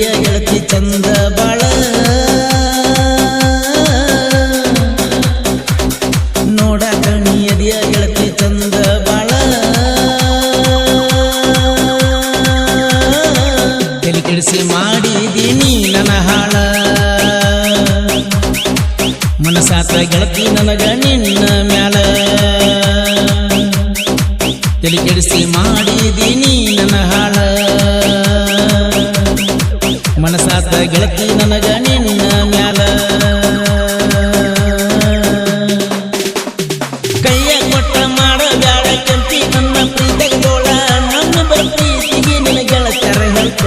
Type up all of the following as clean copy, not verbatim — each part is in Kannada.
ಎದಿಯ ಗೆಳತಿ ಚಂದ ಬಾಳ ನೋಡಾಕ ನೀ ಎದಿಯ ಗೆಳತಿ ಚಂದ ಬಾಳ ತಲೆ ಕೆಡಿಸಿ ಮಾಡಿದೀನಿ ನನ್ನ ಹಾಳ ಮನಸಾತ ಗೆಳತಿ ನನಗ ನಿನ್ನ ಮ್ಯಾಲ ತಲೆ ಕೆಡಿಸಿ ಮಾಡಿದೀನಿ ನನ್ನ ಹಾಳ ಮನಸಾತ ಗೆಳತಿ ನನಗ ನಿನ್ನ ಮ್ಯಾಲ ಕೈಯ ಕೊಟ್ಟ ಮಾಡ ಬ್ಯಾಡ ಕೆಂಪಿ ನನ್ನ ಪ್ರೀತಗೋಳ ನನ್ನ ಪ್ರೀತಿಗೆ ನಿನ್ನ ಗೆಳತ್ಯಾರ ಹೆಲ್ಪ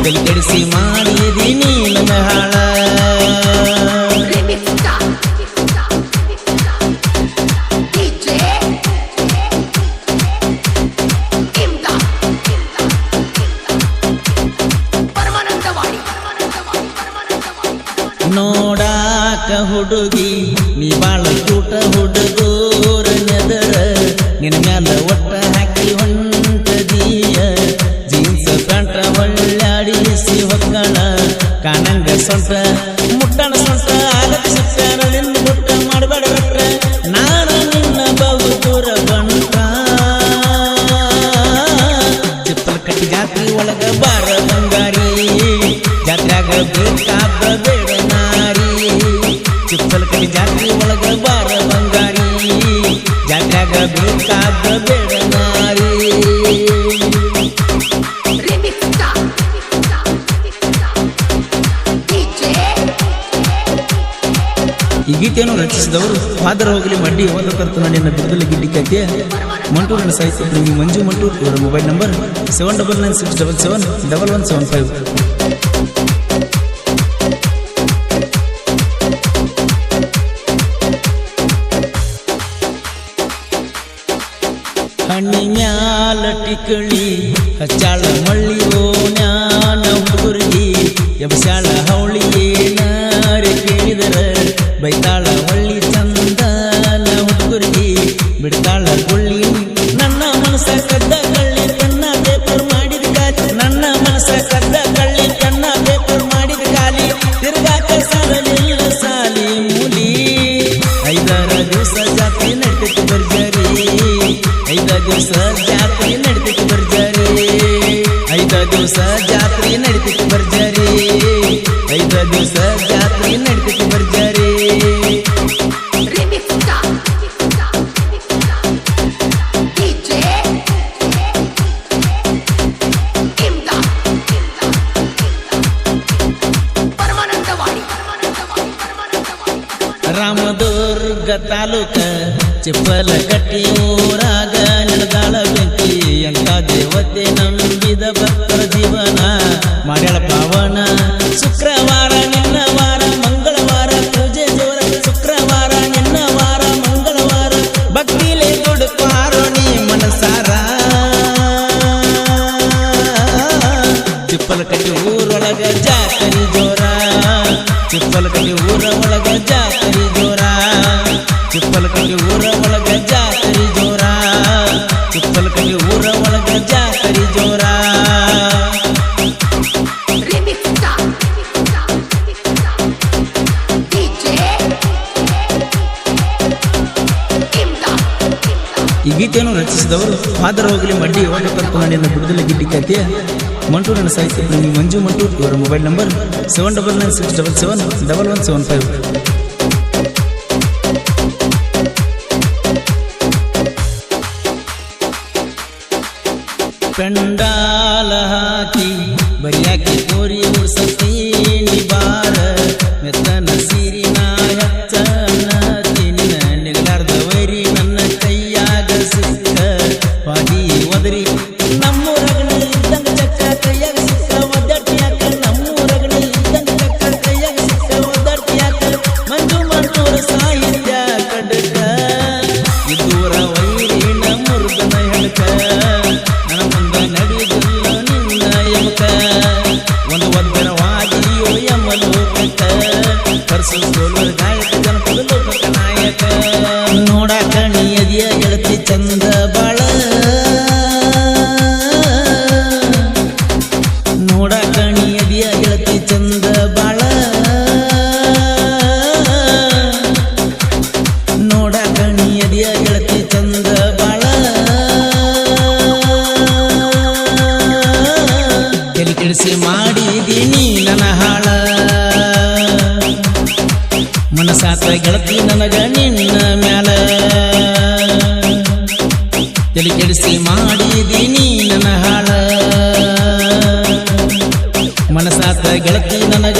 ತಲೆ ಕೆಡಿಸಿ ಮಾಡಿದೀನಿ ನನ್ನ ಹಾಳ ನೋಡಾಕ ಹುಡುಗಿ ನೀ ಬಾಳ ಕೂಟ ಹುಡುಗೂರ ನೆದರ ನಿನ್ನ ಮ್ಯಾಲ ಒಟ್ಟ ಹಾಕಿ ಹೊಂಟದೀಯ ಜೀನ್ಸ್ ಪ್ಯಾಂಟ ಹೊಳ್ಳಾಡಿಸಿ ಹೊಕ್ಕಣ ಕಾಣಂಗ ಸೊಂಟ ಮುಟ್ಟಣ ಸೊಂಟ ಆಲಕ್ ಸಿಟ್ಟ ನಿನ್ನ ಮುಟ್ಟ ಮಾಡಬೇಡ ರಟ್ಟ ನಾನು ನಿನ್ನ ಬಹು ದೂರ ಬಂಟ ಚಿಪ್ಪಲ್ ಕಟ್ಟಿ ಜಾತ್ರೆ ಒಳಗ ಬಾರ ಬಂಗಾರಿ ಜಾತ್ರೆಯಾಗ ಬೇಕಾದ ಬೇಡ ಚಿಪ್ಪಲ್ ಕಟ್ಟಿ ಜಾತ್ರೆ ಒಳಗ ಬಾರ ಬಂಗಾರಿ ಜಾತ್ರೆಯಾಗ ಬೇಕಾದ ಬೇಡ ನಾರಿ ಈ ಗೀತೆಯನ್ನು ರಚಿಸಿದವರು ಫಾದರ್ ಹೋಗಲಿ ಮಡ್ಡಿ ಹೋದ ಕರ್ತನ ನಿನ್ನ ಬಿದ್ದಲು ಗಿಡ್ಡಿ ಕತೆ ಮಂಟೂರಿನ ಸಾಹಿತ್ಯ ಪ್ರೇಮಿ ಮಂಜು ಮಂಟೂರ್ ಇವರ ಮೊಬೈಲ್ ನಂಬರ್ 7996771175 ಹಣ್ಣಿ ಮ್ಯಾಲ ಟಿಕಳಿ ಹಚ್ಚಾಳ ಮಳ್ಳಿ ಓಣ್ಯಾನ ಹುಡುಗರ್ಗಿ ಎಬಸ್ಯಾಳ ಹೌಳಿ ಏನಾರೆ ಕೇಳಿದರ ಬೈತಾಳ ಹೊಳ್ಳಿ ಚಂದನ ಹುಡುಗರ್ಗಿ ಬಿಡ್ತಾಳ ಗುಳ್ಳಿ ನನ್ನ ಮನಸ ಕದ್ದ ಕಳ್ಳಿ ಕಣ್ಣ ಪೇಪರ್ ಮಾಡಿದ ಕಾಲಿ ನನ್ನ ಮನಸ ಕದ್ದ ಕಳ್ಳಿ ಕಣ್ಣ ಪೇಪರ್ ಮಾಡಿದ ಕಾಲಿ ತಿರ್ಗಾಕ ಸಾಲಿಲ್ಲ ಸಾಲಿ ಮೂಲಿ 5 ದಿವಸ ಜಾತ್ರೆ ನಡ್ತೈತಿ ಬರ್ಜರಿ 5 ದಿವಸ ಜಾತ್ರೆ ನಡ್ತೈತಿ ಬರ್ಜರಿ 5 ದಿವಸ ಜಾತ್ರೆ ನಡ್ತೈತಿ ಬರ್ಜರಿ 5 ದಿವಸ ಜಾತ್ರೆ ನಡ್ತೈತಿ ಬರ್ಜರಿ ರಾಮದುರ್ಗ ತಾಲೂಕ ಚಿಪ್ಪಲ ಕಟ್ಟಿ ಊರಾಗ ನಡೆದಾಳ ಬೆಂಕಿ ಎಂತ ದೇವತೆ ನಂಬಿದ ಭಕ್ತರ ಜೀವನ ಮಾಡ್ಯಾಳ ಪಾವನ ಶುಕ್ರವಾರ ನಿನ್ನ ವಾರ ಮಂಗಳವಾರ ಪೂಜೆ ಜೋರ ಶುಕ್ರವಾರ ನಿನ್ನ ವಾರ ಮಂಗಳವಾರ ಭಕ್ತಿಲೆ ಕೊಡುತ್ತಾರೋ ನೀ ಮನಸಾರ ಚಿಪ್ಪಲ ಕಟ್ಟಿ ಊರೊಳಗ ಜಾತ್ರೆ ಜೋರ ಚಿಪ್ಪಲ ಕಟ್ಟಿ ಊರ ಒಳಗ ಜಾತ್ರೆ ಜೋರ ಚಿಪ್ಪಲ ಕಟ್ಟಿ ಊರ ಒಳಗ ಜಾತ್ರೆ ಜೋರ ಚಿಪ್ಪಲ ಕಟ್ಟಿ ಊರ ಒಳಗ ಜಾತ್ರೆ ಜೋರ ಈ ಗೀತೆಯನ್ನು ರಚಿಸಿದವರು ಫಾದರ್ ಹೋಗಲಿ ಮಡ್ಡಿ ಹೋದ ಕರ್ತನ ನಿನ್ನ ಬಿಡುದಲೆ ಗಿಡ್ಡಿ ಕತೆ ಮಂಟೂರಿನ ಸಾಹಿತ್ಯ ಪ್ರೇಮಿ ಮಂಜು ಮಂಟೂರ್ ಇವರ ಮೊಬೈಲ್ ನಂಬರ್ 7996771175 ಪೆಂಡಾಲ ಹಾಕಿ ಬರಿಯಾಕಿ ಕೋರಿ ಉಡ್ಸೀನಿ ಬಾರ ಮೆತ್ತನ ಸೀರಿ ನಾ ಹೆಚ್ಚನ ತಿನ್ನ ನಿಲ್ಲಾರ್ದ ವೈರಿ ನನ್ನ ಕೈಯಾಗ ಸಿಕ್ಕ ಪಾದಿ ಒದರಿ ನಮ್ಮೂರಗಣಿ ಇದ್ದಂಗ ಚಕ್ಕ ಕೈಯಾಗ ಸಿಕ್ಕ ಒದ್ದಾಡ್ತಿಯಾಕ ನಮ್ಮೂರಗಣಿ ಇದ್ದಂಗ ಚಕ್ಕ ಕೈಯಾಗ ಸಿಕ್ಕ ಒದ್ದಾಡ್ತಿಯಾಕ ಮಂಜು ಮಂಟೂರ ಸಾಹಿತ್ಯ ಕಡಕ ಇದ್ದೂರ ವೈರಿ ನಮ್ಮೂರ್ಗನ ಹೆಣಕ ನನ್ನ ಮುಂದ ನಡೆಯುವುದಿಲ್ಲ ನಿನ್ನ ಯಮಕ ಒಂದು ಒದ್ದರವಾಗಿಯೋ ಯಮಲೋಕಕ ಕರ್ಸು ಸೋಲುವ ಗಾಯಕ ಜನಪದ ಲೋಕಕ ನಾಯಕ ನೋಡಾಕ ನೀ ಎದಿಯ ಗೆಳತಿ ಚಂದ ಬಾಳ ತಲೆ ಕೆಡಿಸಿ ಮಾಡಿದೀನಿ ನನ್ನ ಹಾಳ ಮನಸಾತ ಗೆಳತಿ ನನಗ